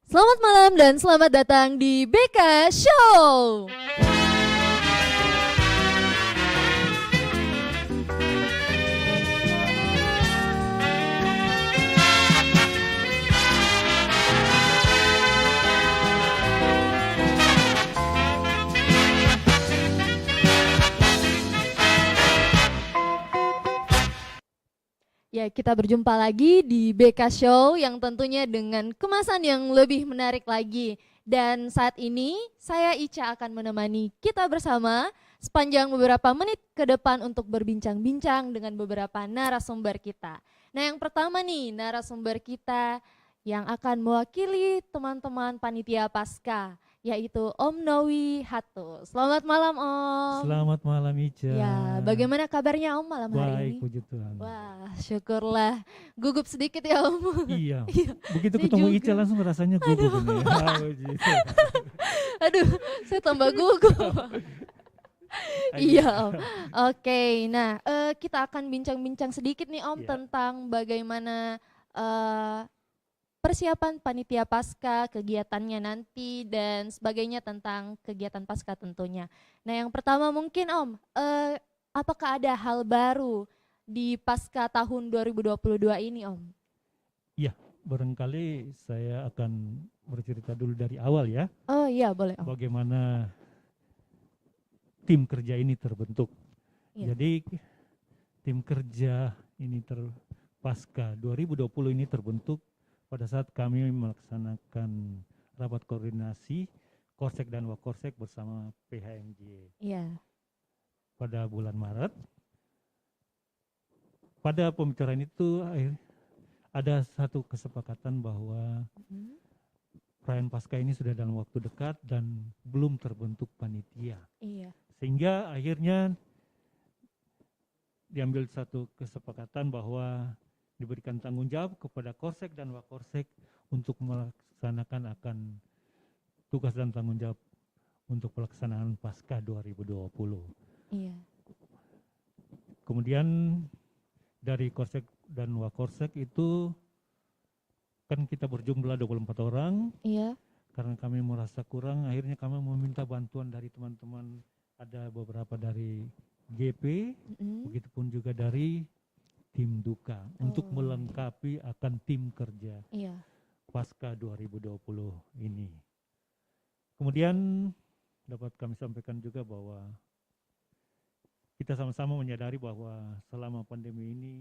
Selamat malam dan selamat datang di BK Show. Ya, kita berjumpa lagi di BK Show yang tentunya dengan kemasan yang lebih menarik lagi. Dan saat ini saya Ica akan menemani kita bersama sepanjang beberapa menit ke depan untuk berbincang-bincang dengan beberapa narasumber kita. Nah, yang pertama nih narasumber kita yang akan mewakili teman-teman panitia Pasca, yaitu Om Nowi Hatu. Selamat malam Om. Selamat malam Ica. Ya, bagaimana kabarnya Om malam hari Baik, ini? puji Tuhan. Wah, syukurlah. Gugup sedikit ya Om. Iya, Iya, begitu saya ketemu juga. Ica langsung rasanya gugup ini. Ah, puji Tuhan. Aduh, saya tambah gugup. Iya Om. Oke, nah kita akan bincang-bincang sedikit nih Om Iya. tentang bagaimana eh, persiapan panitia Pasca, kegiatannya nanti dan sebagainya tentang kegiatan Pasca tentunya. Nah, yang pertama mungkin Om, apakah ada hal baru di Pasca tahun 2022 ini Om? Barangkali saya akan bercerita dulu dari awal ya, Oh iya, boleh Om. bagaimana tim kerja ini terbentuk. Iya. Jadi tim kerja ini Pasca 2020 ini terbentuk pada saat kami melaksanakan rapat koordinasi Korsek dan Wakorsek bersama PHMJ Iya. pada bulan Maret. Pada pembicaraan itu ada satu kesepakatan bahwa Mhm. perayaan Paskah ini sudah dalam waktu dekat dan belum terbentuk panitia. Iya. Sehingga akhirnya diambil satu kesepakatan bahwa diberikan tanggung jawab kepada Korsek dan Wakorsek untuk melaksanakan akan tugas dan tanggung jawab untuk pelaksanaan Paskah 2020. Iya. Kemudian dari Korsek dan Wakorsek itu kan kita berjumlah 24 orang. Iya. Karena kami merasa kurang, akhirnya kami meminta bantuan dari teman-teman, ada beberapa dari GP, Mhm. begitupun juga dari tim Duka untuk Oh. melengkapi akan tim kerja Iya. Pasca 2020 ini. Kemudian dapat kami sampaikan juga bahwa kita sama-sama menyadari bahwa selama pandemi ini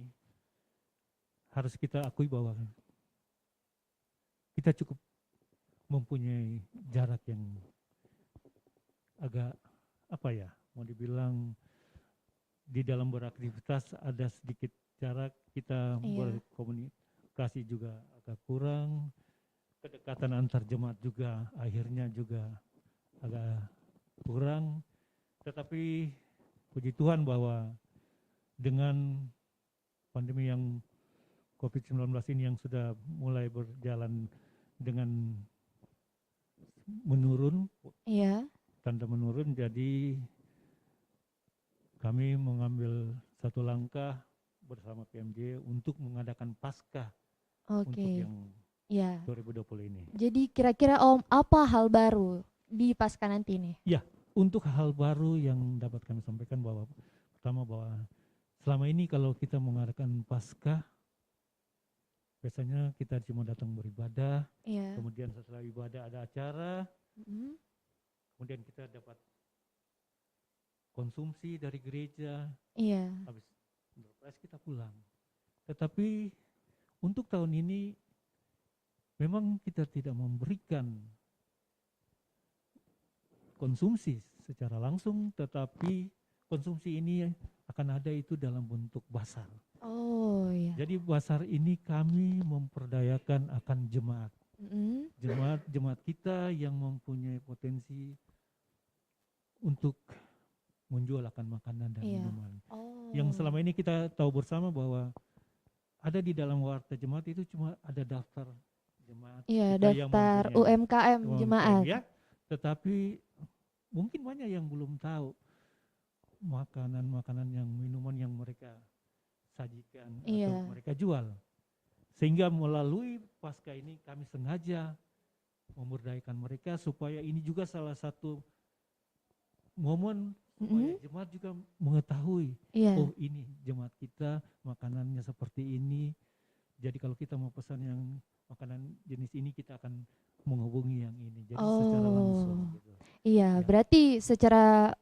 harus kita akui bahwa kita cukup mempunyai jarak yang agak mau dibilang di dalam beraktivitas ada sedikit jarak, kita Iya. berkomunikasi juga agak kurang, kedekatan antar jemaat juga akhirnya juga agak kurang, tetapi puji Tuhan bahwa dengan pandemi yang COVID-19 ini yang sudah mulai berjalan dengan menurun, Iya. tanda menurun, jadi kami mengambil satu langkah bersama PMJ untuk mengadakan Paskah untuk Oke. yang Iya. 2020 ini. Jadi kira-kira Om, apa hal baru di Pasca nanti nih? Untuk hal baru yang dapat kami sampaikan bahwa pertama bahwa selama ini kalau kita mengadakan Paskah biasanya kita cuma datang beribadah, Iya. kemudian setelah ibadah ada acara, Mhm. kemudian kita dapat konsumsi dari gereja, Iya. habis berproses kita pulang. Tetapi untuk tahun ini memang kita tidak memberikan konsumsi secara langsung, tetapi konsumsi ini akan ada itu dalam bentuk basar. Oh iya. Jadi basar ini kami memperdayakan akan jemaat. Mhm. Jemaat kita yang mempunyai potensi untuk menjual akan makanan dan Iya. minuman. Oh. Yang selama ini kita tahu bersama bahwa ada di dalam warta jemaat itu cuma ada daftar jemaat. Iya, kita yang daftar mempunyai UMKM UMKM jemaat. ya, tetapi mungkin banyak yang belum tahu makanan-makanan yang minuman yang mereka sajikan Iya. atau mereka jual. Sehingga melalui Pasca ini kami sengaja memberdayakan mereka supaya ini juga salah satu momen supaya jemaat juga mengetahui, Iya. oh ini jemaat kita makanannya seperti ini. Jadi kalau kita mau pesan yang makanan jenis ini kita akan menghubungi yang ini. Jadi secara langsung Oh, gitu. iya. Ya. Berarti secara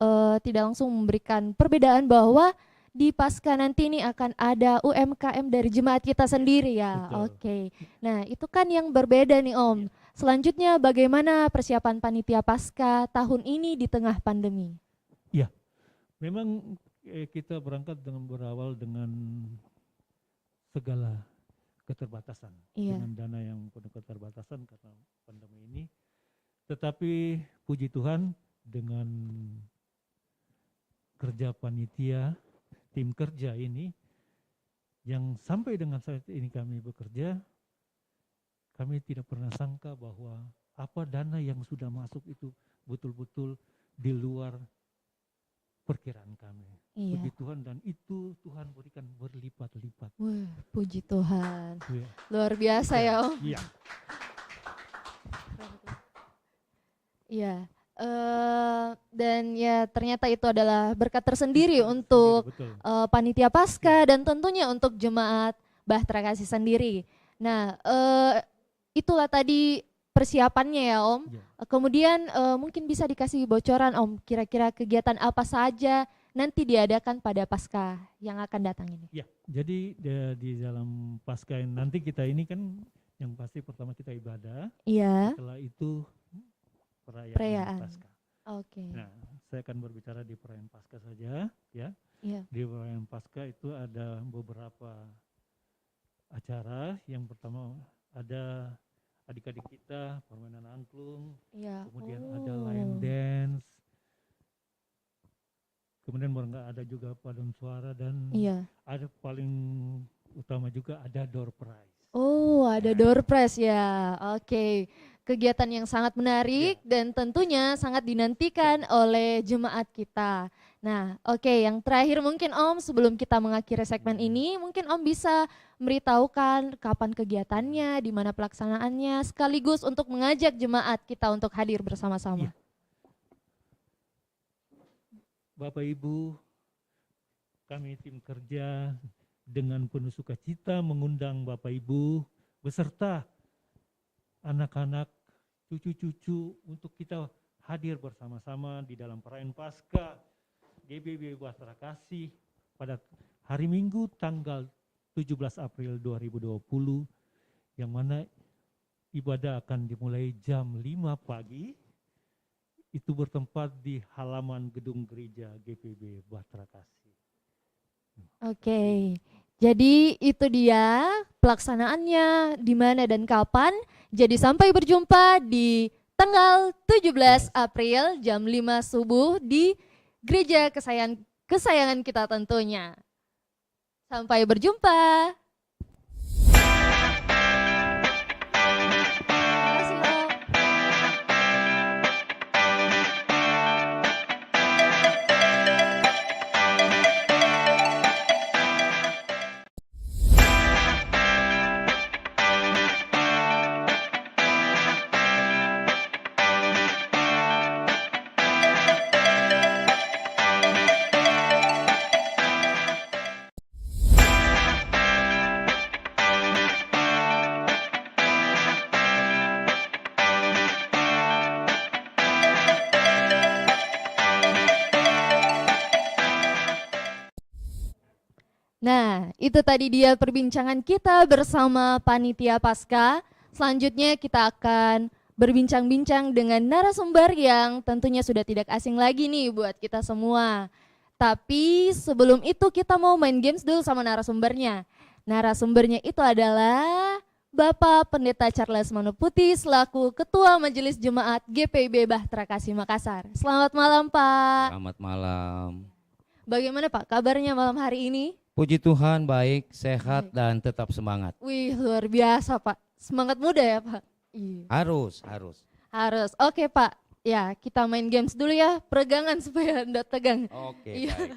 tidak langsung memberikan perbedaan bahwa di Pasca nanti ini akan ada UMKM dari jemaat kita sendiri ya. Betul. Oke. Nah, itu kan yang berbeda nih Om. Selanjutnya bagaimana persiapan panitia Pasca tahun ini di tengah pandemi? Memang kita berangkat dengan berawal dengan segala keterbatasan, Iya. dengan dana yang penuh keterbatasan karena pandemi ini. Tetapi puji Tuhan dengan kerja panitia, tim kerja ini yang sampai dengan saat ini kami bekerja, kami tidak pernah sangka bahwa apa dana yang sudah masuk itu betul-betul di luar perkiraan kami. Iya. Puji Tuhan, dan itu Tuhan berikan berlipat-lipat. Wah, puji Tuhan. Ya. Luar biasa ya Om. Iya. Iya. Dan ya ternyata itu adalah berkat tersendiri untuk Betul. panitia Pasca dan tentunya untuk jemaat Bahtera Kasih sendiri. Nah, itulah tadi persiapannya ya Om. Ya. Kemudian mungkin bisa dikasih bocoran Om, kira-kira kegiatan apa saja nanti diadakan pada Pasca yang akan datang ini. Ya, jadi di dalam Paskah nanti kita ini kan yang pasti pertama kita ibadah, Iya. setelah itu perayaan Perayaan. Paskah. Oke. Nah, saya akan berbicara di perayaan Paskah saja, ya. Iya. Di perayaan Paskah itu ada beberapa acara. Yang pertama ada adik-adik kita permainan angklung, Iya. kemudian ada line dance, kemudian ada juga paduan suara, dan Iya. ada paling utama juga ada door prize. Oh, ada door prize ya. Oke. Kegiatan yang sangat menarik dan tentunya sangat dinantikan oleh jemaat kita. Nah, oke, yang terakhir mungkin Om sebelum kita mengakhiri segmen ini, mungkin Om bisa memberitahukan kapan kegiatannya, di mana pelaksanaannya, sekaligus untuk mengajak jemaat kita untuk hadir bersama-sama. Iya. Bapak Ibu, kami tim kerja dengan penuh sukacita mengundang Bapak Ibu beserta anak-anak, cucu-cucu untuk kita hadir bersama-sama di dalam perayaan Paskah GBB Bahtera Kasih pada hari Minggu tanggal 17 April 2020, yang mana ibadah akan dimulai jam 5 pagi. Itu bertempat di halaman gedung gereja GPB Bahtera Kasih. Oke, jadi itu dia pelaksanaannya di mana dan kapan. Jadi sampai berjumpa di tanggal 17 April jam 5 subuh di gereja kesayangan kita tentunya. Sampai berjumpa. Terima kasih, Om. Nah, itu tadi dia perbincangan kita bersama Panitia Pasca. Selanjutnya kita akan berbincang-bincang dengan narasumber yang tentunya sudah tidak asing lagi nih buat kita semua. Tapi sebelum itu kita mau main games dulu sama narasumbernya. Narasumbernya itu adalah Bapak Pendeta Charles Manuputi selaku Ketua Majelis Jemaat GPIB Bahtera Kasih Makassar. Selamat malam Pak. Selamat malam. Bagaimana Pak kabarnya malam hari ini? Puji Tuhan baik, sehat, Baik. dan tetap semangat. Wih, luar biasa Pak. Semangat muda ya Pak. Iya. Harus. Harus. Oke Pak. Ya, kita main games dulu ya. Peregangan supaya enggak tegang. Oke, Iya. baik.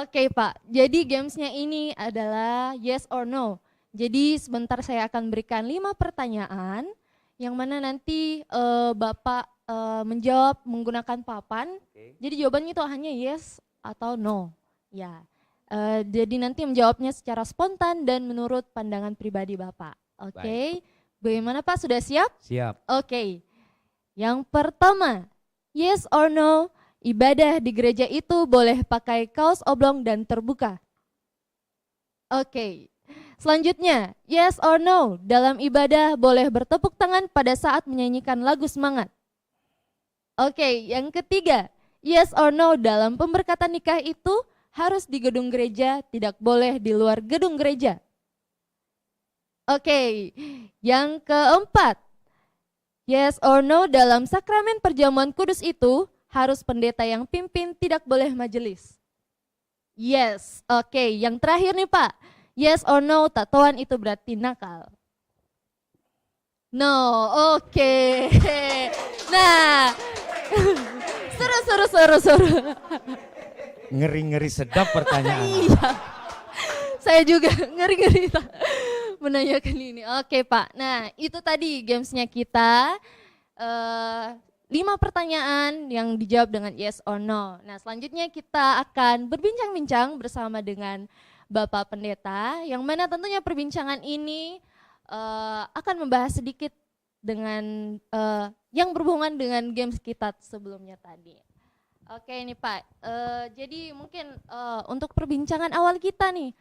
Oke Pak. Jadi gamesnya ini adalah yes or no. Jadi sebentar saya akan berikan 5 pertanyaan yang mana nanti Bapak menjawab menggunakan papan. Oke. Jadi jawabannya itu hanya yes atau no. Ya. Jadi nanti menjawabnya secara spontan dan menurut pandangan pribadi Bapak. Oke. Bagaimana Pak, sudah siap? Siap. Oke. Yang pertama, yes or no, ibadah di gereja itu boleh pakai kaos oblong dan terbuka. Oke. Selanjutnya, yes or no, dalam ibadah boleh bertepuk tangan pada saat menyanyikan lagu semangat. Oke, yang ketiga, yes or no, dalam pemberkatan nikah itu harus di gedung gereja, tidak boleh di luar gedung gereja. Oke, yang keempat, yes or no, dalam sakramen perjamuan kudus itu harus pendeta yang pimpin, tidak boleh majelis. Yes, oke. Yang terakhir nih Pak, yes or no, tatoan itu berarti nakal. No, oke. Nah, seru. Ngeri-ngeri sedap pertanyaan. Iya, saya juga ngeri-ngeri menanyakan ini. Oke Pak, nah itu tadi gamesnya kita. 5 pertanyaan yang dijawab dengan yes or no. Nah selanjutnya kita akan berbincang-bincang bersama dengan Bapak Pendeta, yang mana tentunya perbincangan ini akan membahas sedikit dengan yang berhubungan dengan games kita sebelumnya tadi. Oke ini Pak, jadi mungkin untuk perbincangan awal kita nih,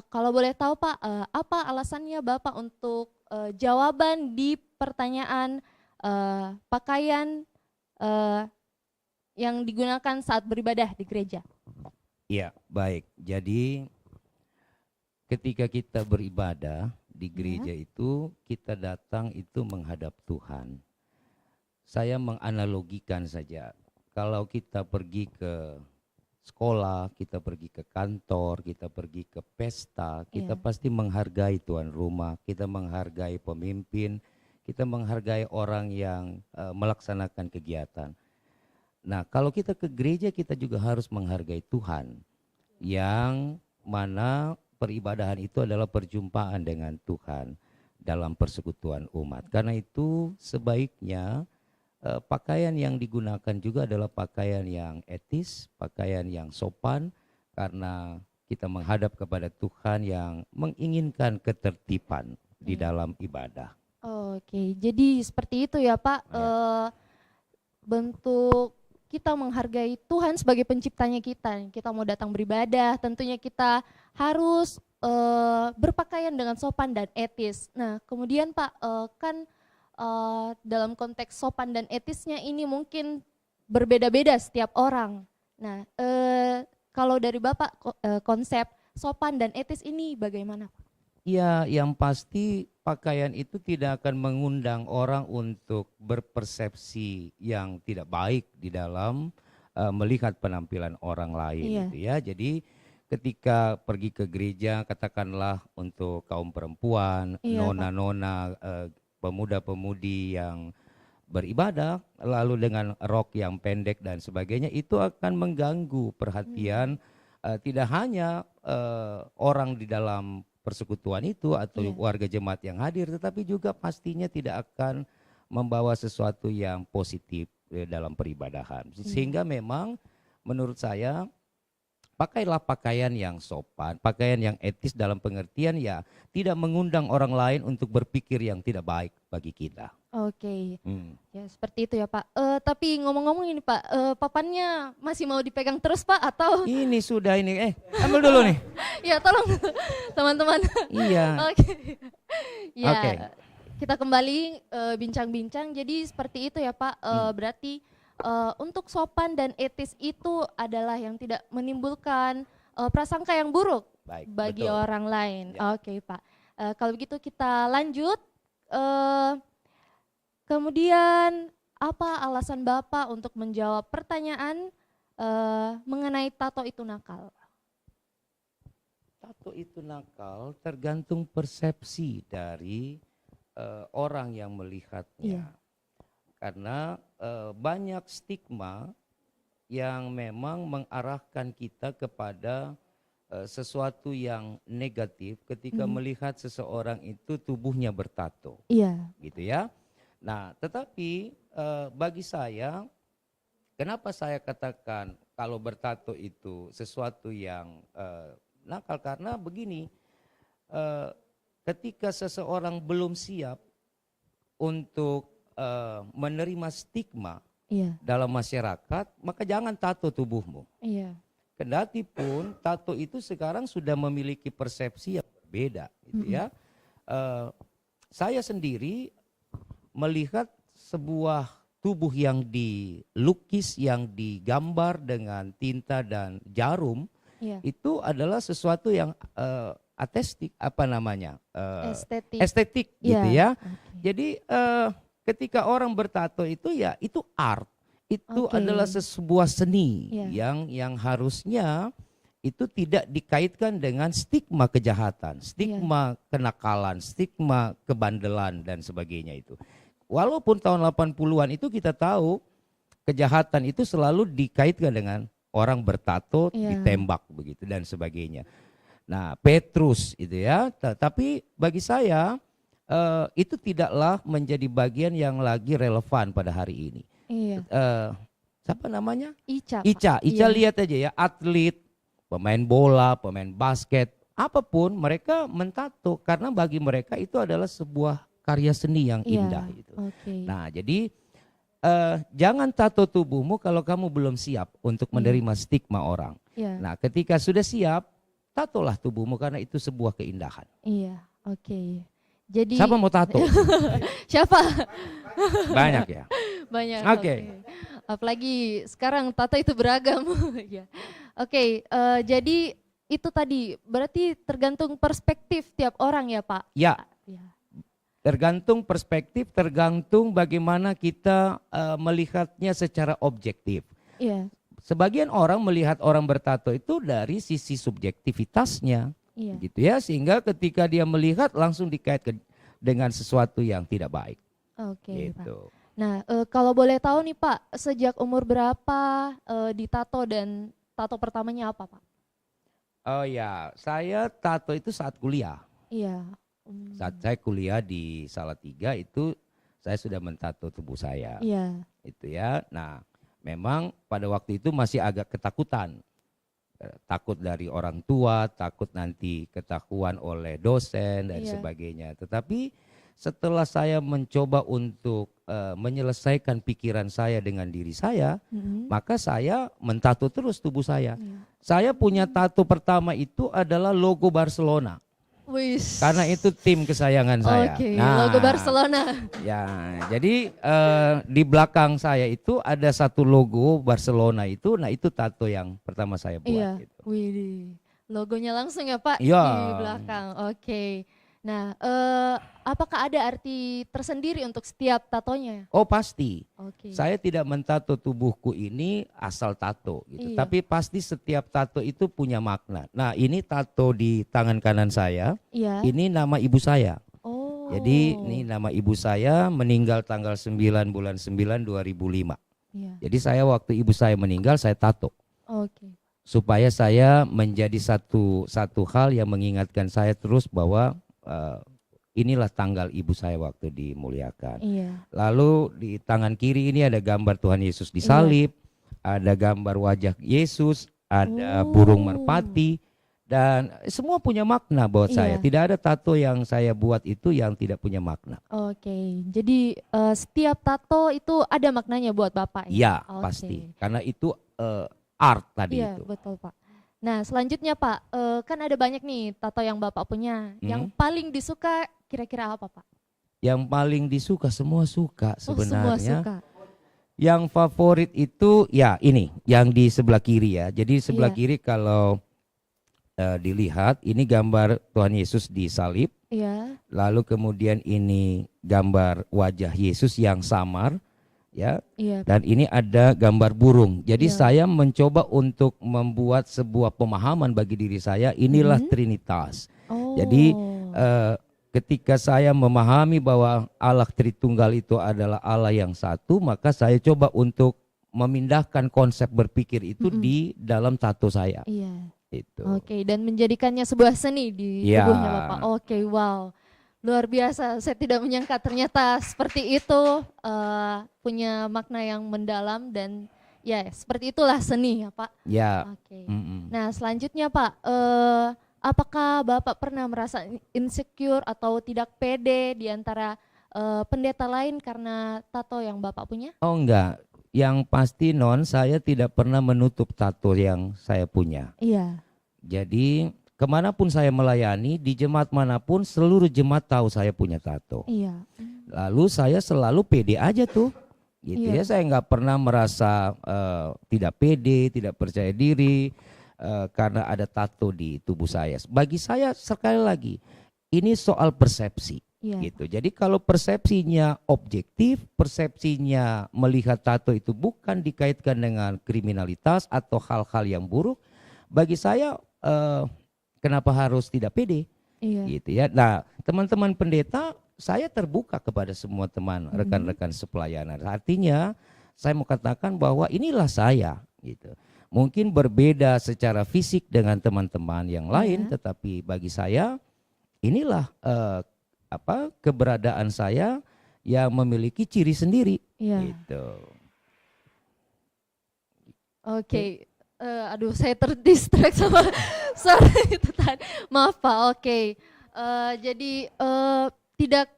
kalau boleh tahu Pak, apa alasannya Bapak untuk jawaban di pertanyaan pakaian yang digunakan saat beribadah di gereja? Iya, baik. Jadi ketika kita beribadah di gereja itu, kita datang itu menghadap Tuhan. Saya menganalogikan saja, kalau kita pergi ke sekolah, kita pergi ke kantor, kita pergi ke pesta, kita pasti menghargai tuan rumah, kita menghargai pemimpin, kita menghargai orang yang melaksanakan kegiatan. Nah, kalau kita ke gereja, kita juga harus menghargai Tuhan, yang mana peribadahan itu adalah perjumpaan dengan Tuhan dalam persekutuan umat. Karena itu sebaiknya pakaian yang digunakan juga adalah pakaian yang etis, pakaian yang sopan, karena kita menghadap kepada Tuhan yang menginginkan ketertiban di dalam ibadah. Oke, jadi seperti itu ya Pak, bentuk kita menghargai Tuhan sebagai penciptanya kita. Kita mau datang beribadah, tentunya kita harus berpakaian dengan sopan dan etis. Nah kemudian Pak, kan dalam konteks sopan dan etisnya ini mungkin berbeda-beda setiap orang. Nah kalau dari Bapak konsep sopan dan etis ini bagaimana Pak? Ya, yang pasti pakaian itu tidak akan mengundang orang untuk berpersepsi yang tidak baik di dalam melihat penampilan orang lain, gitu ya. Jadi ketika pergi ke gereja, katakanlah untuk kaum perempuan, nona-nona, pemuda-pemudi yang beribadah, lalu dengan rok yang pendek dan sebagainya, itu akan mengganggu perhatian tidak hanya orang di dalam persekutuan itu atau warga jemaat yang hadir, tetapi juga pastinya tidak akan membawa sesuatu yang positif dalam peribadahan. Sehingga memang menurut saya pakailah pakaian yang sopan, pakaian yang etis dalam pengertian ya tidak mengundang orang lain untuk berpikir yang tidak baik bagi kita. Oke, ya seperti itu ya Pak. Tapi ngomong-ngomong ini Pak, papannya masih mau dipegang terus Pak atau? Ini sudah ini, ambil dulu nih. Ya tolong teman-teman. Iya. Oke. Ya, Oke. kita kembali bincang-bincang. Jadi seperti itu ya Pak. Berarti untuk sopan dan etis itu adalah yang tidak menimbulkan prasangka yang buruk bagi orang lain. Ya. Oke Pak. Kalau begitu kita lanjut. Kemudian apa alasan Bapak untuk menjawab pertanyaan mengenai tato itu nakal? Tato itu nakal tergantung persepsi dari orang yang melihatnya. Karena banyak stigma yang memang mengarahkan kita kepada sesuatu yang negatif ketika melihat seseorang itu tubuhnya bertato. Iya. Gitu ya. Nah, tetapi bagi saya, kenapa saya katakan kalau bertato itu sesuatu yang nakal, karena begini, eh, ketika seseorang belum siap untuk menerima stigma Iya, dalam masyarakat, maka jangan tato tubuhmu. iya. Kendati pun tato itu sekarang sudah memiliki persepsi yang berbeda, gitu ya. Saya sendiri melihat sebuah tubuh yang dilukis, yang digambar dengan tinta dan jarum, Iya. itu adalah sesuatu yang artistik, apa namanya, Estetik. estetik, gitu Iya. ya. Jadi ketika orang bertato itu ya itu art, itu Oke. adalah sebuah seni Iya. yang harusnya itu tidak dikaitkan dengan stigma kejahatan, stigma kenakalan, stigma kebandelan dan sebagainya itu. Walaupun tahun 80-an itu kita tahu kejahatan itu selalu dikaitkan dengan orang bertato, Iya. ditembak begitu dan sebagainya. Nah, Petrus itu ya, tapi bagi saya itu tidaklah menjadi bagian yang lagi relevan pada hari ini. Iya. Siapa namanya? Ica. Pak. Ica Iya. lihat aja ya, atlet, pemain bola, pemain basket, apapun mereka mentato karena bagi mereka itu adalah sebuah karya seni yang Iya. indah gitu. Oke. Nah, jadi jangan tato tubuhmu kalau kamu belum siap untuk menerima stigma orang. Iya. Nah, ketika sudah siap, tatolah tubuhmu karena itu sebuah keindahan. Iya. Oke. Jadi Siapa mau tato? siapa? Banyak ya. Banyak. Oke. Apalagi sekarang tato itu beragam. Ya. Oke, jadi itu tadi berarti tergantung perspektif tiap orang ya, Pak. Ya, Ya. tergantung perspektif, tergantung bagaimana kita melihatnya secara objektif. Iya. Sebagian orang melihat orang bertato itu dari sisi subjektivitasnya, Iya. gitu ya, sehingga ketika dia melihat langsung dikaitkan dengan sesuatu yang tidak baik. Oke, Pak. Gitu. Nah, kalau boleh tahu nih Pak, sejak umur berapa ditato dan tato pertamanya apa Pak? Oh ya, saya tato itu saat kuliah. Iya. Saat saya kuliah di Salatiga itu saya sudah mentato tubuh saya. Iya. Itu ya. Nah, memang pada waktu itu masih agak ketakutan. Takut dari orang tua, takut nanti ketahuan oleh dosen dan Iya. sebagainya. Tetapi setelah saya mencoba untuk menyelesaikan pikiran saya dengan diri saya, maka saya mentato terus tubuh saya. Iya. Saya punya tato pertama itu adalah logo Barcelona. Wis. Karena itu tim kesayangan saya. Oke, logo Barcelona. Ya, jadi di belakang saya itu ada satu logo Barcelona itu, nah itu tato yang pertama saya buat. Iya. Gitu. Widih. Logonya langsung ya Pak Iya. di belakang. Oke. Nah, apakah ada arti tersendiri untuk setiap tatonya? Oh pasti, Oke. saya tidak mentato tubuhku ini asal tato gitu, Iya. tapi pasti setiap tato itu punya makna. Nah ini tato di tangan kanan saya, Iya. ini nama ibu saya. Oh. Jadi ini nama ibu saya meninggal tanggal 9 bulan 9 2005. Iya. Jadi saya waktu ibu saya meninggal saya tato. Oke. Supaya saya menjadi satu hal yang mengingatkan saya terus bahwa inilah tanggal ibu saya waktu dimuliakan. Iya. Lalu di tangan kiri ini ada gambar Tuhan Yesus disalib, ada gambar wajah Yesus, ada burung merpati, dan semua punya makna buat saya. Iya. Tidak ada tato yang saya buat itu yang tidak punya makna. Oke. Jadi setiap tato itu ada maknanya buat Bapak ya? Iya, Oke. pasti. Karena itu art tadi Iya, itu. betul Pak. Nah, selanjutnya Pak, kan ada banyak nih tato yang Bapak punya. Yang paling disuka kira-kira apa Pak? Yang paling disuka, semua suka Oh, semua sebenarnya. suka. Yang favorit itu ya ini, yang di sebelah kiri ya. Jadi sebelah Iya. kiri kalau dilihat ini gambar Tuhan Yesus disalib. Iya. Lalu kemudian ini gambar wajah Yesus yang samar, ya. Iya. Dan ini ada gambar burung. Jadi Iya. saya mencoba untuk membuat sebuah pemahaman bagi diri saya. Inilah Trinitas. Oh. Jadi ketika saya memahami bahwa Allah Tritunggal itu adalah Allah yang satu, maka saya coba untuk memindahkan konsep berpikir itu di dalam tato saya. Iya. Itu. Oke, dan menjadikannya sebuah seni di Iya. tubuhnya Bapak. Oke, wow. luar biasa. Saya tidak menyangka ternyata seperti itu, punya makna yang mendalam dan ya seperti itulah seni ya Pak. Ya. Oke. Mm-mm. Nah selanjutnya Pak, apakah Bapak pernah merasa insecure atau tidak pede di antara pendeta lain karena tato yang Bapak punya? Oh enggak, yang pasti non saya tidak pernah menutup tato yang saya punya. Iya. Jadi kemanapun saya melayani, di jemaat manapun seluruh jemaat tahu saya punya tato. Iya. Lalu saya selalu pede aja tuh, gitu Iya. ya. Saya nggak pernah merasa tidak pede, tidak percaya diri karena ada tato di tubuh saya. Bagi saya sekali lagi, ini soal persepsi. Iya. Gitu. Jadi kalau persepsinya objektif, persepsinya melihat tato itu bukan dikaitkan dengan kriminalitas atau hal-hal yang buruk, bagi saya kenapa harus tidak pede? Iya. Gitu ya. Nah, teman-teman pendeta, saya terbuka kepada semua teman, rekan-rekan sepelayanan. Artinya, saya mau katakan bahwa inilah saya, gitu. Mungkin berbeda secara fisik dengan teman-teman yang lain, tetapi bagi saya inilah keberadaan saya yang memiliki ciri sendiri. Iya. Gitu. Oke. Aduh, saya terdistract sama suara itu tadi. Maaf Pak. Oke. Jadi tidak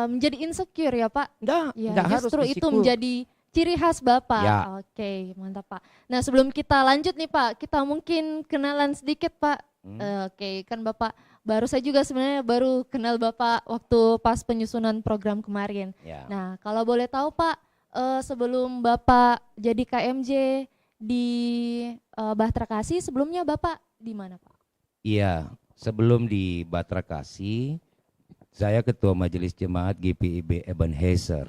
menjadi insecure ya Pak? Enggak harus justru itu insecure. menjadi ciri khas Bapak. Ya. Oke, mantap Pak. Nah sebelum kita lanjut nih Pak, kita mungkin kenalan sedikit Pak. Oke, kan Bapak saya juga sebenarnya baru kenal Bapak waktu pas penyusunan program kemarin. Ya. Nah kalau boleh tahu Pak, sebelum Bapak jadi KMJ di Bahtera Kasih, sebelumnya Bapak di mana Pak? Iya, sebelum di Bahtera Kasih, saya ketua majelis jemaat GPIB Ebenezer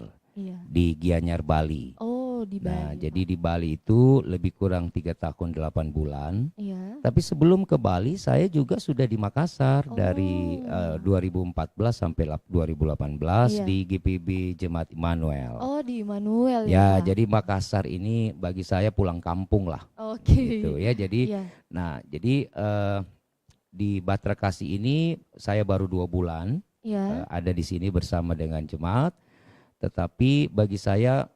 di Gianyar, Bali. Oh, di Bali. Nah, jadi di Bali itu lebih kurang 3 tahun 8 bulan. Iya. Tapi sebelum ke Bali, saya juga sudah di Makassar dari 2014 sampai 2018 di GPIB Jemaat Immanuel. Oh, di Immanuel ya. Jadi Makassar ini bagi saya pulang kampung lah. Oke. Gitu ya. Jadi, nah, jadi di Bahtera Kasih ini saya baru 2 bulan ada di sini bersama dengan jemaat. Tetapi bagi saya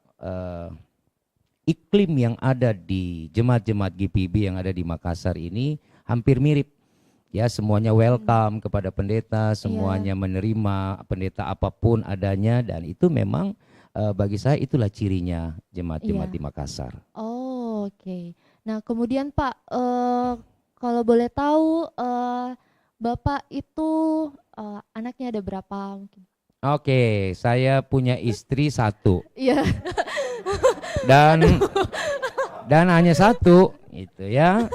iklim yang ada di jemaat-jemaat GPIB yang ada di Makassar ini hampir mirip. Ya, semuanya welcome kepada pendeta, semuanya menerima pendeta apapun adanya, dan itu memang bagi saya itulah cirinya jemaat-jemaat di Makassar. Oh, oke. Nah, kemudian Pak, kalau boleh tahu Bapak itu anaknya ada berapa mungkin? Oke, saya punya istri 1. Iya. Dan hanya 1 itu ya.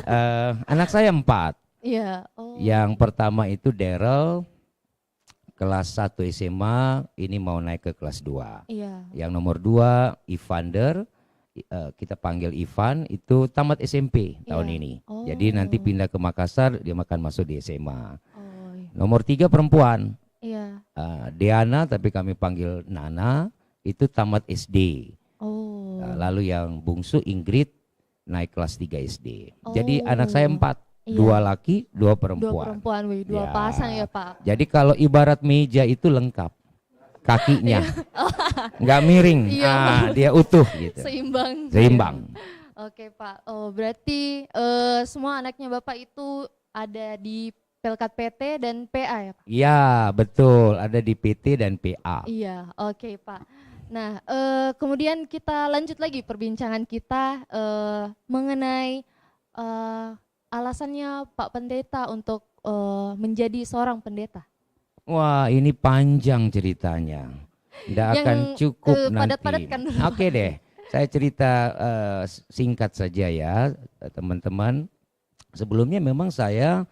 Anak saya 4. Iya. Oh. Yang pertama itu Daryl, kelas 1 SMA, ini mau naik ke kelas 2. Iya. Yang nomor 2 Evander, kita panggil Ivan, itu tamat SMP tahun ini. Jadi nanti pindah ke Makassar, dia akan masuk di SMA. Nomor 3 perempuan. Iya. Diana, tapi kami panggil Nana, itu tamat SD. Oh. Lalu yang bungsu Ingrid naik kelas 3 SD. Jadi anak saya 4, 2 laki, 2 perempuan. 2 perempuan, 2 pasang ya Pak. Jadi kalau ibarat meja itu lengkap, kakinya nggak miring, dia utuh gitu. Seimbang. Oke Pak. Oh berarti semua anaknya Bapak itu ada di Pelkat PT dan PA ya Pak? Iya betul, ada di PT dan PA. Iya, oke Pak. Nah, kemudian kita lanjut lagi perbincangan kita mengenai alasannya Pak Pendeta untuk menjadi seorang pendeta. Wah, ini panjang ceritanya, tidak akan cukup nanti. Padat-padatkan dulu. Oke deh, saya cerita singkat saja ya teman-teman. Sebelumnya memang saya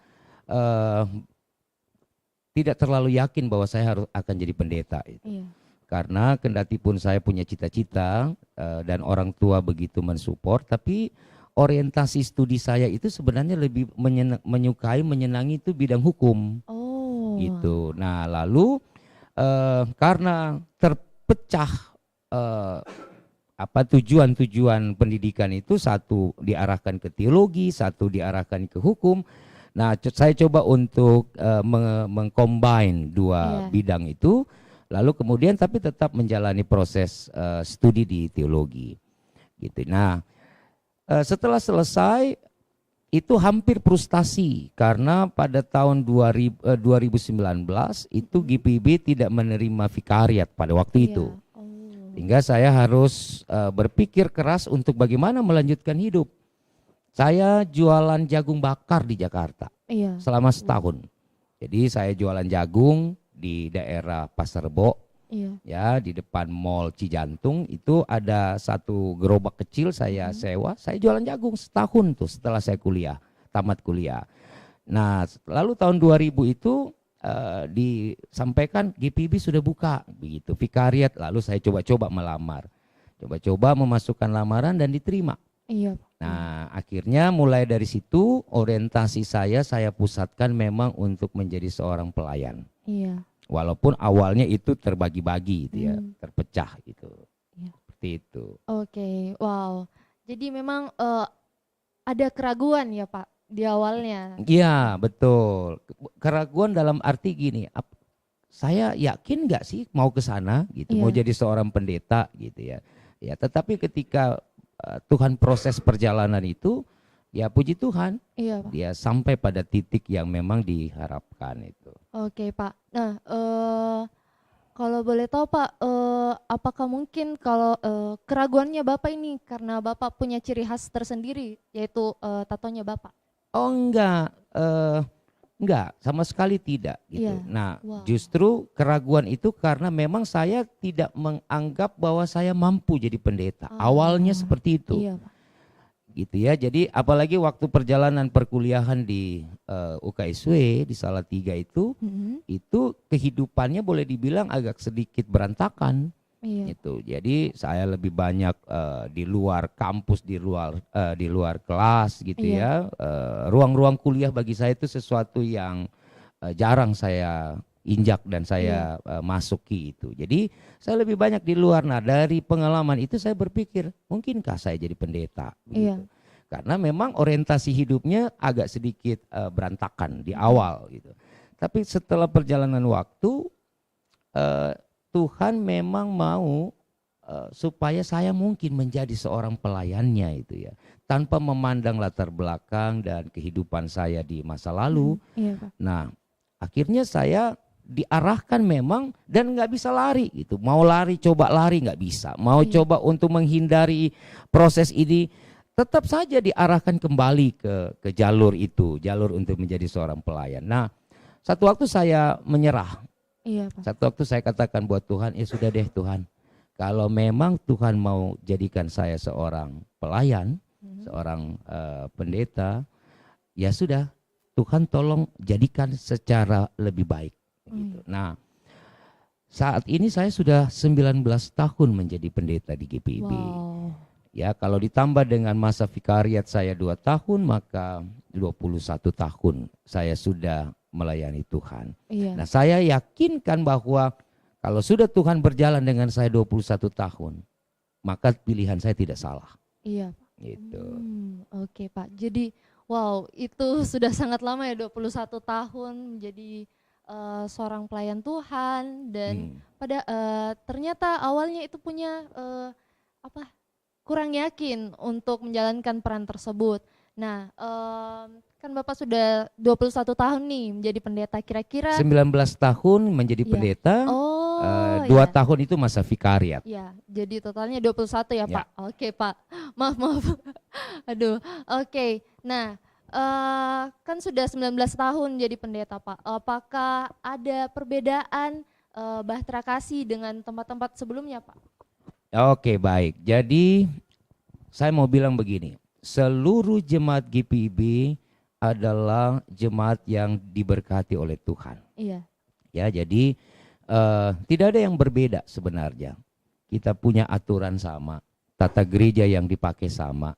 tidak terlalu yakin bahwa saya akan jadi pendeta itu. Karena kendati pun saya punya cita-cita dan orang tua begitu mensupport, tapi orientasi studi saya itu sebenarnya lebih menyukai, menyenangi itu bidang hukum. Gitu. Nah lalu karena terpecah tujuan-tujuan pendidikan itu, satu diarahkan ke teologi, satu diarahkan ke hukum. Nah, saya coba untuk mengcombine dua Iya. bidang itu, lalu kemudian tapi tetap menjalani proses studi di teologi, gitu. Nah, setelah selesai itu hampir frustasi karena pada tahun 2019 itu GPIB tidak menerima vikariat pada waktu Iya. itu. Oh. Sehingga saya harus berpikir keras untuk bagaimana melanjutkan hidup. Saya jualan jagung bakar di Jakarta Iya. selama setahun. Jadi saya jualan jagung di daerah Pasar Rebo, Iya. ya, di depan Mall Cijantung itu ada satu gerobak kecil saya sewa, saya jualan jagung setahun tuh setelah saya tamat kuliah. Nah, lalu tahun 2000 itu disampaikan GPIB sudah buka begitu vikariat, lalu saya coba-coba melamar. Coba-coba memasukkan lamaran dan diterima. Iya. Nah, akhirnya mulai dari situ orientasi saya pusatkan memang untuk menjadi seorang pelayan. Iya. Walaupun awalnya itu terbagi-bagi gitu ya, terpecah gitu. Iya. Seperti itu. Oke, wow. Jadi memang ada keraguan ya Pak di awalnya. Iya, betul. Keraguan dalam arti gini, saya yakin nggak sih mau ke sana gitu, mau Iya. jadi seorang pendeta gitu ya. Ya, tetapi ketika Tuhan proses perjalanan itu, ya puji Tuhan, Iya Pak. dia sampai pada titik yang memang diharapkan itu. Oke Pak. Nah, kalau boleh tahu Pak, apakah mungkin kalau keraguannya Bapak ini karena Bapak punya ciri khas tersendiri, yaitu tatonya Bapak? Oh enggak, sama sekali tidak gitu. Iya. Nah, Wow. justru keraguan itu karena memang saya tidak menganggap bahwa saya mampu jadi pendeta. Awalnya seperti itu. Iya Pak. Gitu ya. Jadi apalagi waktu perjalanan perkuliahan di UKSW di Salatiga itu kehidupannya boleh dibilang agak sedikit berantakan. Iya. Gitu. Jadi saya lebih banyak di luar kampus, di luar kelas gitu Iya. ya. Ruang-ruang kuliah bagi saya itu sesuatu yang jarang saya injak dan saya masuki itu. Jadi saya lebih banyak di luar. Nah, dari pengalaman itu saya berpikir, mungkinkah saya jadi pendeta? Iya. Gitu. Karena memang orientasi hidupnya agak sedikit berantakan di awal gitu. Tapi setelah perjalanan waktu Tuhan memang mau supaya saya mungkin menjadi seorang pelayannya itu ya, tanpa memandang latar belakang dan kehidupan saya di masa lalu. Iya Pak. Nah, akhirnya saya diarahkan memang dan nggak bisa lari gitu. Mau lari, coba lari nggak bisa. Mau Iya. coba untuk menghindari proses ini, tetap saja diarahkan kembali ke jalur itu, jalur untuk menjadi seorang pelayan. Nah, satu waktu saya menyerah. Iya Pak. Satu waktu saya katakan buat Tuhan, ya sudah deh Tuhan, kalau memang Tuhan mau jadikan saya seorang pelayan, seorang pendeta, ya sudah, Tuhan tolong jadikan secara lebih baik. Gitu. Nah, saat ini saya sudah 19 tahun menjadi pendeta di GPIB. Wow. Ya, kalau ditambah dengan masa vikariat saya 2 tahun, maka 21 tahun saya sudah melayani Tuhan. Iya. Nah, saya yakinkan bahwa kalau sudah Tuhan berjalan dengan saya 21 tahun, maka pilihan saya tidak salah. Iya Pak. Gitu. Oke Pak. Jadi wow, itu sudah sangat lama ya, 21 tahun menjadi seorang pelayan Tuhan dan ternyata awalnya itu punya kurang yakin untuk menjalankan peran tersebut. Nah, kan Bapak sudah 21 tahun nih menjadi pendeta, kira-kira 19 tahun menjadi Iya. pendeta, Oh, 2 iya. tahun itu masa vikariat. Ya, jadi totalnya 21 ya, Ya. Pak. Oke, Pak. Maaf. Aduh. Oke. Nah, kan sudah 19 tahun jadi pendeta, Pak. Apakah ada perbedaan Bahtera Kasih dengan tempat-tempat sebelumnya, Pak? Oke, baik. Jadi saya mau bilang begini, seluruh jemaat GPIB adalah jemaat yang diberkati oleh Tuhan. Iya. Ya, jadi tidak ada yang berbeda sebenarnya. Kita punya aturan sama, tata gereja yang dipakai sama,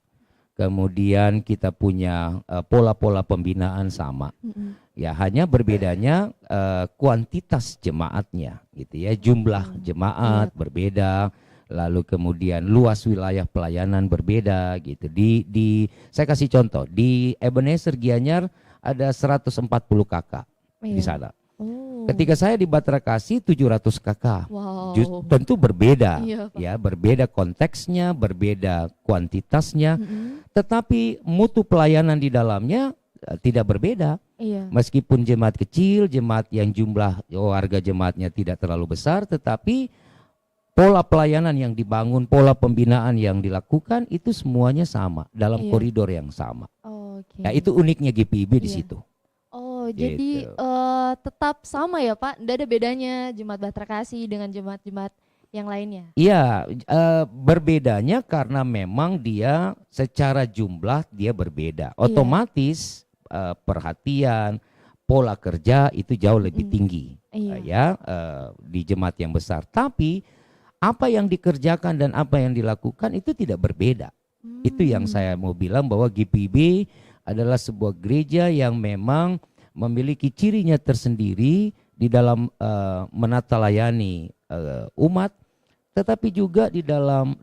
kemudian kita punya pola-pola pembinaan sama. Ya, hanya berbedanya kuantitas jemaatnya, gitu ya, jumlah jemaat berbeda, lalu kemudian luas wilayah pelayanan berbeda, gitu. Saya kasih contoh di Ebenezer Gianyar ada 140 kakak di Iya. sana. Oh. Ketika saya di Batra Kasih 700 kakak. Wow. Tentu berbeda, Iya, Pak. ya, berbeda konteksnya, berbeda kuantitasnya, Mm-mm. tetapi mutu pelayanan di dalamnya tidak berbeda. Iya. Meskipun jemaat kecil, jemaat yang jumlah warga jemaatnya tidak terlalu besar, tetapi pola pelayanan yang dibangun, pola pembinaan yang dilakukan itu semuanya sama dalam Iya. koridor yang sama. Oke. Ya, itu uniknya GPIB di Iya. situ. Oh, Gitu. jadi tetap sama ya Pak? Tidak ada bedanya Jemaat Batra Kasih dengan jemaat-jemaat yang lainnya? Iya, berbedanya karena memang dia secara jumlah dia berbeda. Otomatis perhatian, pola kerja itu jauh lebih tinggi Iya. ya di jemaat yang besar. Tapi apa yang dikerjakan dan apa yang dilakukan itu tidak berbeda. Itu yang saya mau bilang bahwa GPIB adalah sebuah gereja yang memang memiliki cirinya tersendiri di dalam menata layani umat, tetapi juga di dalam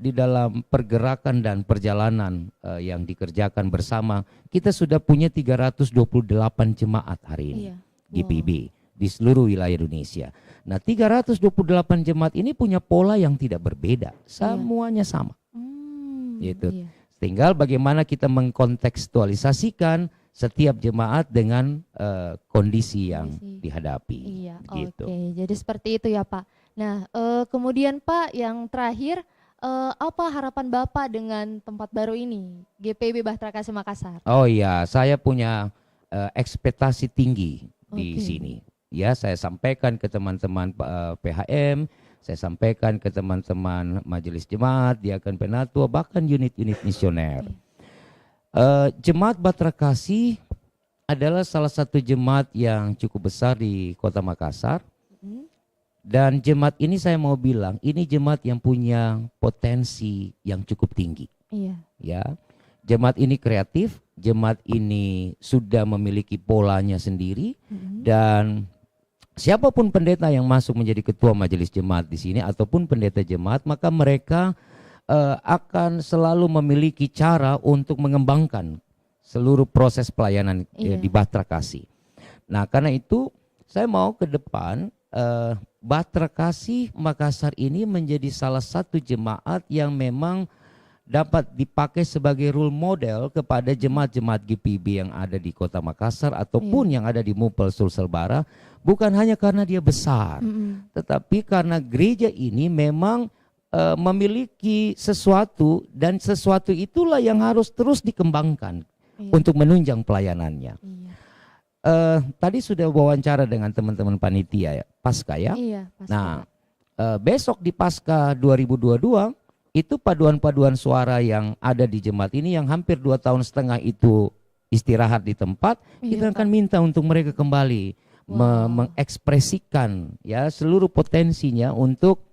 pergerakan dan perjalanan yang dikerjakan bersama. Kita sudah punya 328 jemaat hari ini, Iya. GPIB di seluruh wilayah Indonesia. Nah, 328 jemaat ini punya pola yang tidak berbeda, semuanya sama. Gitu. Iya. Tinggal bagaimana kita mengkontekstualisasikan setiap jemaat dengan kondisi yang Kondisi. dihadapi. Iya, Gitu. oke. Jadi seperti itu ya Pak. Nah, kemudian Pak yang terakhir, apa harapan Bapak dengan tempat baru ini, GPIB Batra Kasih Makassar? Oh iya, saya punya ekspektasi tinggi di Oke. sini. Ya, saya sampaikan ke teman-teman PHM, saya sampaikan ke teman-teman majelis jemaat, diakan penatua, bahkan unit-unit misioner. Jemaat Batra Kasih adalah salah satu jemaat yang cukup besar di Kota Makassar. Dan jemaat ini saya mau bilang, ini jemaat yang punya potensi yang cukup tinggi. Iya. Ya, jemaat ini kreatif, jemaat ini sudah memiliki polanya sendiri, dan siapapun pendeta yang masuk menjadi ketua majelis jemaat di sini ataupun pendeta jemaat, maka mereka akan selalu memiliki cara untuk mengembangkan seluruh proses pelayanan di Batra Kasih. Nah, karena itu saya mau ke depan Batra Kasih Makassar ini menjadi salah satu jemaat yang memang dapat dipakai sebagai role model kepada jemaat-jemaat GPIB yang ada di Kota Makassar ataupun yang ada di Mupel Sulsel Bara, bukan hanya karena dia besar, tetapi karena gereja ini memang memiliki sesuatu, dan sesuatu itulah yang harus terus dikembangkan untuk menunjang pelayanannya. Tadi sudah wawancara dengan teman-teman panitia ya, Pasca ya. Iya, Pasca. Nah, besok di Pasca 2022 itu paduan-paduan suara yang ada di jemaat ini yang hampir 2,5 tahun itu istirahat di tempat, kita akan minta untuk mereka kembali mengekspresikan ya seluruh potensinya untuk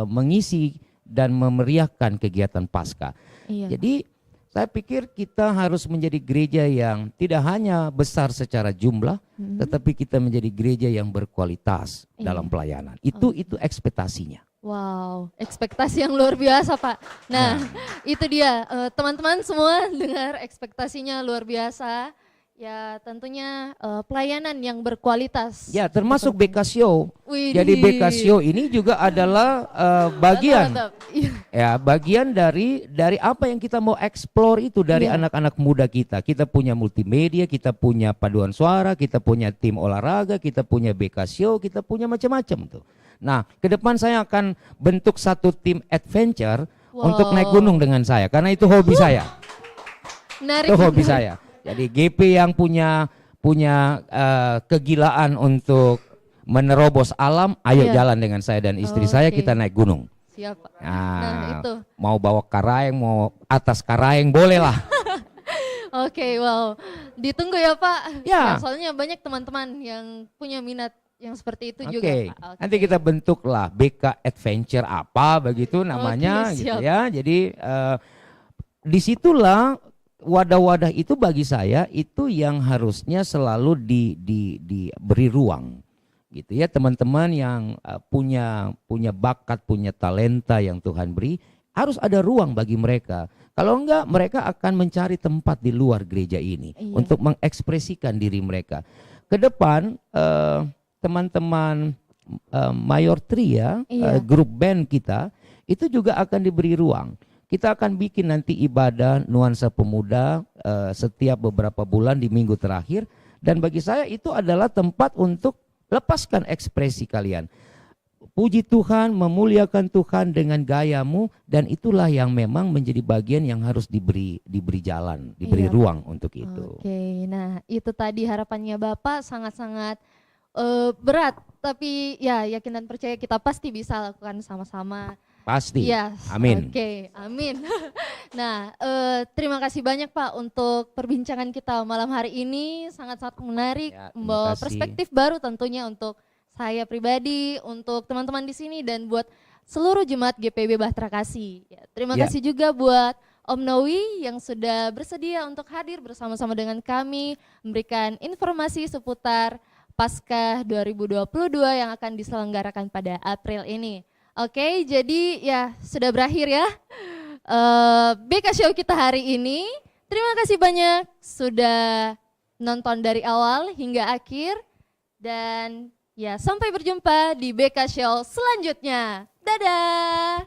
mengisi dan memeriahkan kegiatan Pasca. Jadi saya pikir kita harus menjadi gereja yang tidak hanya besar secara jumlah, tetapi kita menjadi gereja yang berkualitas dalam pelayanan. Itu ekspektasinya. Wow, ekspektasi yang luar biasa Pak. Nah, itu dia teman-teman semua dengar ekspektasinya luar biasa. Ya tentunya pelayanan yang berkualitas. Ya, termasuk BK Show. Widih. Jadi BK Show ini juga adalah bagian Mantap. ya, bagian dari apa yang kita mau explore itu dari anak-anak muda kita. Kita punya multimedia, kita punya paduan suara, kita punya tim olahraga, kita punya BK Show, kita punya macam-macam tuh. Nah, ke depan saya akan bentuk satu tim adventure untuk naik gunung dengan saya, karena itu hobi saya. Menarik. Itu hobi saya. Jadi GP yang punya kegilaan untuk menerobos alam, ayo jalan dengan saya dan istri saya, kita naik gunung. Siap Pak. Nah, itu. mau bawa karaeng, mau atas karaeng, boleh lah. Oke, wow. Ditunggu ya Pak. Ya. Soalnya banyak teman-teman yang punya minat yang seperti itu juga Pak. Nanti kita bentuklah BK Adventure apa begitu namanya gitu ya. Jadi disitulah wadah-wadah itu bagi saya itu yang harusnya selalu diberi ruang gitu ya. Teman-teman yang punya bakat, punya talenta yang Tuhan beri, Harus ada ruang bagi mereka. Kalau enggak, mereka akan mencari tempat di luar gereja ini Iya. untuk mengekspresikan diri mereka. Ke depan teman-teman Mayor Tria, Iya. grup band kita itu juga akan diberi ruang. Kita akan bikin nanti ibadah nuansa pemuda setiap beberapa bulan di minggu terakhir, dan bagi saya itu adalah tempat untuk lepaskan ekspresi kalian. Puji Tuhan, memuliakan Tuhan dengan gayamu, dan itulah yang memang menjadi bagian yang harus diberi jalan, diberi Iya. ruang untuk itu. Oke, nah itu tadi harapannya Bapak sangat-sangat berat, tapi ya yakin dan percaya kita pasti bisa lakukan sama-sama. Pasti. Iya. Amin. Oke, amin. Nah, terima kasih banyak Pak untuk perbincangan kita malam hari ini, sangat-sangat menarik, Ya, terima membawa kasih. perspektif baru tentunya untuk saya pribadi, untuk teman-teman di sini, dan buat seluruh jemaat GPB Bahtera Kasih. Ya, terima Ya. kasih juga buat Om Nowi yang sudah bersedia untuk hadir bersama-sama dengan kami, memberikan informasi seputar Paskah 2022 yang akan diselenggarakan pada April ini. Oke, jadi ya sudah berakhir ya BK Show kita hari ini. Terima kasih banyak sudah nonton dari awal hingga akhir, dan ya sampai berjumpa di BK Show selanjutnya. Dadah.